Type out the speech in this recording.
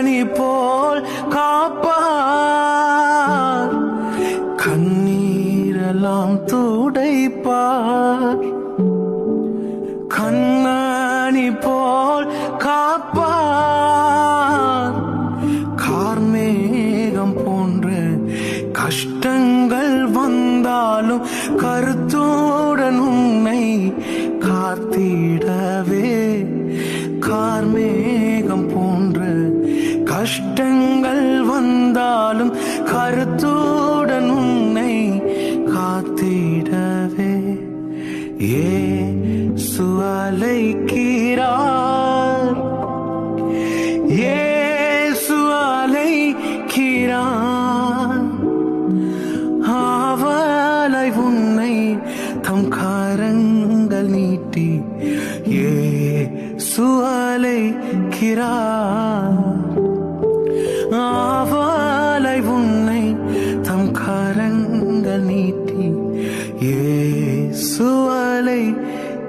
கண்மணி போல் காப்பார், கண்ணீரெல்லாம் துடைப்பார். கண்மணி போல் காப்பார், கார்மேகம் போன்ற கஷ்டங்கள் வந்தாலும் கருத்துடன் உன்னை காத்திடவே. கார்மேகம் போன்ற கஷ்டங்கள் வந்தாலும் கருத்துடன் உன்னை காத்திடவே. இயேசு அழைக்கிறார், இயேசு அழைக்கிறார், ஆவலாய் உன்னை தம் கரங்கள் நீட்டி இயேசு அழைக்கிறார். ஆவலாய் உன்னை தம் கரங்கள் நீட்டி இயேசு அழைக்கிறார்.